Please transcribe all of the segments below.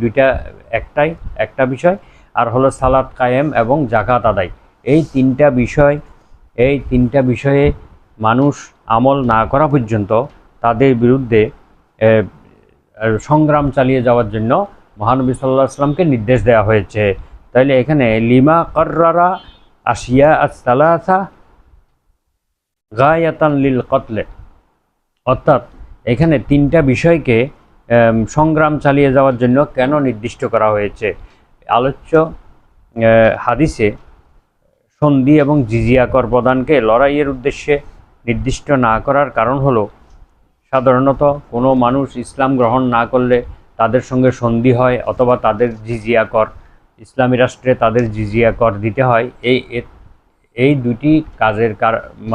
দুইটা একটা বিষয়, আর হলো সালাত কায়েম এবং জাকাত আদায়। এই তিনটা বিষয়ে মানুষ আমল না করা পর্যন্ত তাদের বিরুদ্ধে সংগ্রাম চালিয়ে যাওয়ার জন্য মহানবী সাল্লাল্লাহু আলাইহি ওয়াসাল্লামকে নির্দেশ দেওয়া হয়েছে। তাইলে এখানে লিমা কাররারা আশিয়া আস-সালাসা গায়াতান লিল কতলে, অর্থাৎ এখানে তিনটা বিষয়কে সংগ্রাম চালিয়ে যাওয়ার জন্য কেন নির্দিষ্ট করা হয়েছে। আলোচ্য হাদিসে সন্ধি এবং জিজিয়া কর প্রদানকে লড়াইয়ের উদ্দেশ্যে নির্দিষ্ট না করার কারণ হলো, সাধারণত কোনো মানুষ ইসলাম গ্রহণ না করলে তাদের সঙ্গে সন্ধি হয় অথবা তাদের জিজিয়া কর, ইসলামী রাষ্ট্রে তাদের জিজিয়া কর দিতে হয়। এই দুটি কাজের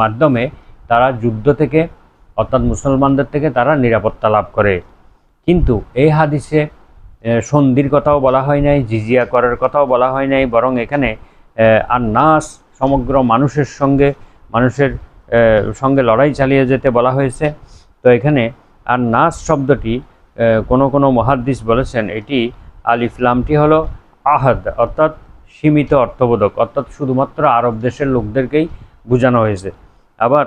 মাধ্যমে তারা যুদ্ধ থেকে, অর্থাৎ মুসলমানদের থেকে তারা নিরাপত্তা লাভ করে। কিন্তু এই হাদিসে সন্ধির কথাও বলা হয় নাই, জিজিয়া করের কথাও বলা হয় নাই, বরং এখানে আর নাস সমগ্র মানুষের সঙ্গে লড়াই চালিয়ে যেতে বলা হয়েছে। তো এখানে আর নাস শব্দটি কোনো মুহাদ্দিস বলেছেন এটি আলিফ লামটি হলো আহাদ, অর্থাৎ সীমিত অর্থবোধক, অর্থাৎ শুধুমাত্র আরব দেশের লোকদেরকেই বোঝানো হয়েছে। আবার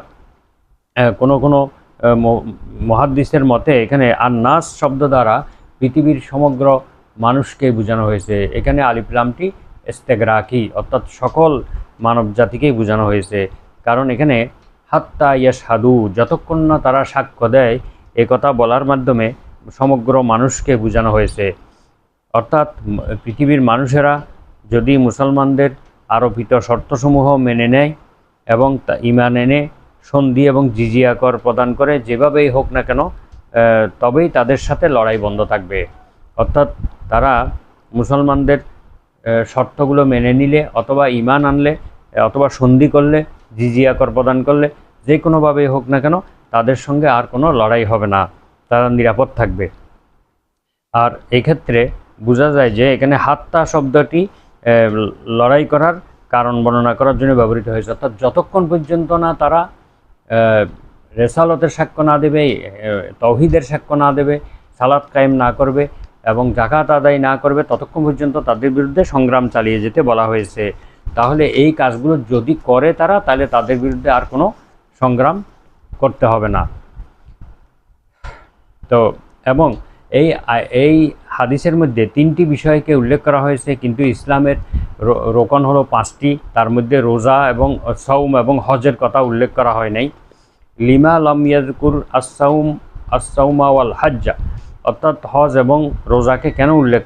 কোনো মুহাদ্দিসের মতে এখানে আর নাস শব্দ দ্বারা পৃথিবীর সমগ্র মানুষকে বোঝানো হয়েছে। এখানে আলিফ লামটি ইস্তেগরাকি, অর্থাৎ সকল মানব জাতিকেই বোঝানো হয়েছে। কারণ এখানে হাত্তা ইয়াশহাদু, যতক্ষণ না তারা সাক্ষ্য দেয়, এ কথা বলার মাধ্যমে সমগ্র মানুষকে বোঝানো হয়েছে। অর্থাৎ পৃথিবীর মানুষেরা যদি মুসলমানদের আরোপিত শর্তসমূহ মেনে নেয় এবং ঈমান এনে সন্ধি এবং জিজিয়া কর প্রদান করে, যেভাবেই হোক না কেন, তবেই তাদের সাথে লড়াই বন্ধ থাকবে। অর্থাৎ তারা মুসলমানদের শর্তগুলো মেনে নিলে, অথবা ঈমান আনলে, অথবা সন্ধি করলে, জিজিয়া কর প্রদান করলে, যে কোনোভাবেই হোক না কেন তাদের সঙ্গে আর কোনো লড়াই হবে না, তারা নিরাপদ থাকবে। আর এক্ষেত্রে বোঝা যায় যে এখানে হাত্তা শব্দটি লড়াই করার কারণ বর্ণনা করার জন্য ব্যবহৃত হয়েছে। অর্থাৎ যতক্ষণ পর্যন্ত না তারা রেসালতের সাক্ষ্য না দেবে, তাওহীদের সাক্ষ্য না দেবে, সালাত কায়েম না করবে এবং জাকাত আদায় না করবে, ততক্ষণ পর্যন্ত তাদের বিরুদ্ধে সংগ্রাম চালিয়ে যেতে বলা হয়েছে। তাহলে এই কাজগুলো যদি করে তারা, তাহলে তাদের বিরুদ্ধে আর কোনো সংগ্রাম করতে হবে না। তো এবং এই হাদিসের মধ্যে তিনটি বিষয়কে উল্লেখ করা হয়েছে, কিন্তু ইসলামের রোকন হলো 5টি, তার মধ্যে রোজা এবং সাওম এবং হজের কথা উল্লেখ করা হয় নাই। লিমা লাম ইয়াযকুর আস-সাওমা ওয়াল হাজ্জা, অর্থাৎ হজ এবং রোজাকে কেন উল্লেখ